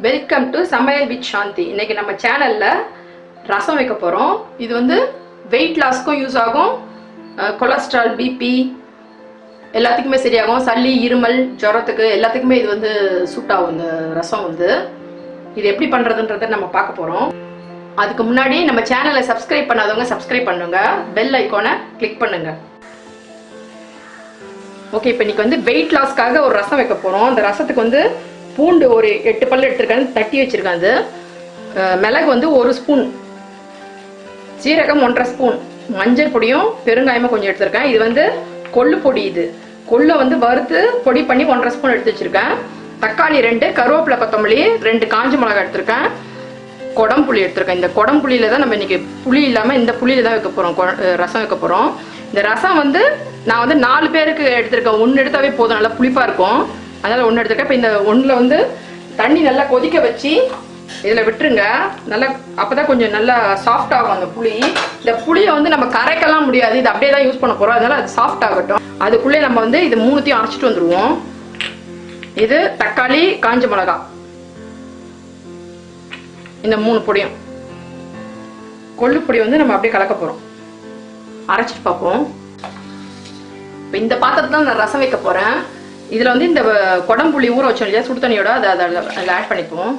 Welcome to சமையல் with சாந்தி. இன்னைக்கு நம்ம சேனல்ல ரசம் வைக்க போறோம். இது வந்து வெயிட் லாஸ்க்கும் யூஸ் ஆகும், கொலஸ்ட்ரால், பிபி எல்லாத்துக்குமே சரியாகும். சளி, இருமல், ஜுரத்துக்கு எல்லாத்துக்குமே இது வந்து சூட் ஆகும். இந்த ரசம் வந்து இது எப்படி பண்றதுன்றதை நம்ம பார்க்க போறோம். அதுக்கு முன்னாடி நம்ம சேனலை சப்ஸ்கிரைப் பண்ணாதவங்க சப்ஸ்கிரைப் பண்ணுங்க, பெல் ஐக்கானை கிளிக் பண்ணுங்க. ஓகே, இப்போ இன்னைக்கு வந்து வெயிட் லாஸ்க்காக ஒரு ரசம் வைக்க போறோம். அந்த ரசத்துக்கு வந்து பூண்டு ஒரு 8 பல்லு எடுத்துருக்கேன், தட்டி வச்சிருக்கேன். அது மிளகு வந்து 1 ஸ்பூன், சீரகம் 1.5 ஸ்பூன், மஞ்சள் பொடியும் பெருங்காயமும் கொஞ்சம் எடுத்துருக்கேன். இது வந்து கொள்ளு பொடி. இது கொள்ளை வந்து வறுத்து பொடி பண்ணி 1.5 ஸ்பூன் எடுத்து வச்சிருக்கேன். தக்காளி 2, கருவேப்பிலை, கொத்தமல்லி 2, காஞ்ச மிளகாய் எடுத்திருக்கேன். குடம்புளி எடுத்திருக்கேன். இந்த குடம்புளியில தான் நம்ம இன்னைக்கு புளி இல்லாமல் இந்த புளியில தான் வைக்க போறோம், ரசம் வைக்க போறோம். இந்த ரசம் வந்து நான் வந்து 4 பேருக்கு எடுத்திருக்கேன். 1 எடுத்தாவே போதும், நல்லா புளிப்பா இருக்கும். அதனால 1 எடுத்துருக்கேன். இப்போ இந்த 1ல வந்து தண்ணி நல்லா கொதிக்க வச்சு இதில் விட்டுருங்க. நல்லா அப்போதான் கொஞ்சம் நல்லா சாஃப்ட் ஆகும் அந்த புளி. இந்த புளியை வந்து நம்ம கரைக்கலாம் முடியாது, இது அப்படியே தான் யூஸ் பண்ண போறோம். அதனால அது சாஃப்ட் ஆகட்டும். அதுக்குள்ளே நம்ம வந்து இது 3த்தையும் அரைச்சிட்டு வந்துடுவோம். இது தக்காளி, காஞ்ச மிளகாய், இந்த 3 பொடியும், கொள்ளு பொடி வந்து நம்ம அப்படியே கலக்க போறோம். அரைச்சிட்டு பார்ப்போம். இப்போ இந்த பாத்திரத்தை தான் நான் ரசம் வைக்க போறேன். இதில் வந்து இந்த குடம்புளி ஊற வச்சோம் இல்லையா, சுடு தண்ணியோட அதில் ஆட் பண்ணிப்போம்.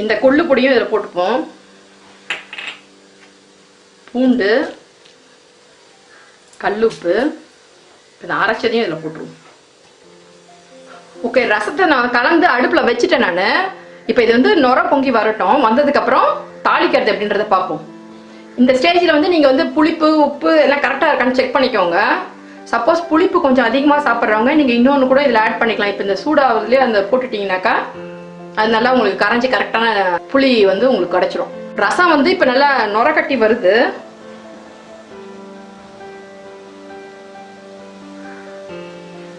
இந்த கொள்ளு பொடியும் இதில் போட்டுப்போம். பூண்டு, கல்லுப்பு, இந்த அரைச்சதையும் இதில் போட்டுருவோம். ஓகே, ரசத்தை நான் கலந்து அடுப்பில் வச்சுட்டேன் நான். இப்போ இது வந்து நுர பொங்கி வரட்டும். வந்ததுக்கப்புறம் தாளிக்கிறது எப்படின்றத பார்ப்போம். இந்த ஸ்டேஜில் வந்து நீங்கள் வந்து புளிப்பு, உப்பு எல்லாம் கரெக்டாக இருக்கான்னு செக் பண்ணிக்கோங்க. சப்போஸ் புளிப்பு கொஞ்சம் அதிகமாக சாப்பிட்றவங்க நீங்கள் இன்னொன்று கூட இதில் ஆட் பண்ணிக்கலாம். இப்போ இந்த சூடாவதுலேயே அந்த போட்டுட்டிங்கனாக்கா அது நல்லா உங்களுக்கு கரைஞ்சி கரெக்டான புளி வந்து உங்களுக்கு கிடைச்சிரும். ரசம் வந்து இப்போ நல்லா நுர கட்டி வருது.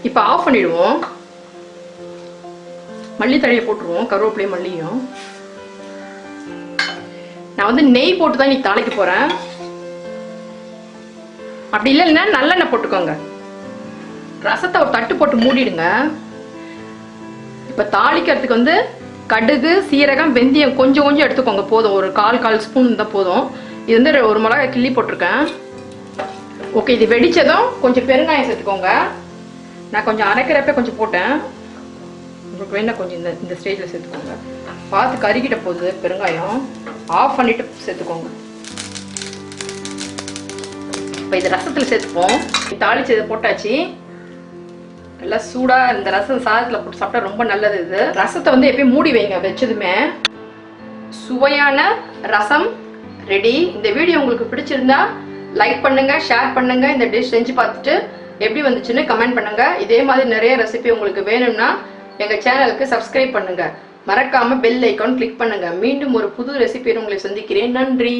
இப்போ ஆஃப் பண்ணிடுவோம். மல்லித்தழையை போட்டுருவோம், கருவேப்பிலையும் மல்லியும். நான் வந்து நெய் போட்டு தான் இன்னைக்கு தாளிக்க போறேன். அப்படி இல்லைன்னா நல்லெண்ணெய் போட்டுக்கோங்க. ரசத்தை ஒரு தட்டு போட்டு மூடிடுங்க. இப்ப தாளிக்கிறதுக்கு வந்து கடுகு, சீரகம், வெந்தயம் கொஞ்சம் கொஞ்சம் எடுத்துக்கோங்க, போதும். ஒரு 1/4 ஸ்பூன் தான் போதும். இது வந்து 1 மிளகாய் கிள்ளி போட்டிருக்கேன். ஓகே, இது வெடிச்சதும் கொஞ்சம் பெருங்காயம் சேர்த்துக்கோங்க. நான் கொஞ்சம் அரைக்கிறப்ப கொஞ்சம் போட்டேன், உங்களுக்கு வேணா கொஞ்சம் இந்த ஸ்டேஜில் சேர்த்துக்கோங்க. பார்த்து கருகிட்ட போகுது பெருங்காயம், ஆஃப் பண்ணிட்டு சேர்த்துக்கோங்க. இப்போ இது ரசத்தில் சேர்த்துப்போம். தாளிச்சு இதை போட்டாச்சு. நல்லா சூடாக இந்த ரசம் சாதத்தில் போட்டு சாப்பிட்டா ரொம்ப நல்லது. இது ரசத்தை வந்து எப்பயும் மூடி வைங்க வச்சதுமே. சுவையான ரசம் ரெடி. இந்த வீடியோ உங்களுக்கு பிடிச்சிருந்தா லைக் பண்ணுங்க, ஷேர் பண்ணுங்க. இந்த டிஷ் செஞ்சு பார்த்துட்டு எப்படி வந்துச்சுன்னு கமெண்ட் பண்ணுங்க. இதே மாதிரி நிறைய ரெசிபி உங்களுக்கு வேணும்னா எங்கள் சேனலுக்கு சப்ஸ்கிரைப் பண்ணுங்க. மறக்காம பெல் ஐக்கான் கிளிக் பண்ணுங்க. மீண்டும் ஒரு புது ரெசிபியை உங்களை சந்திக்கிறேன். நன்றி.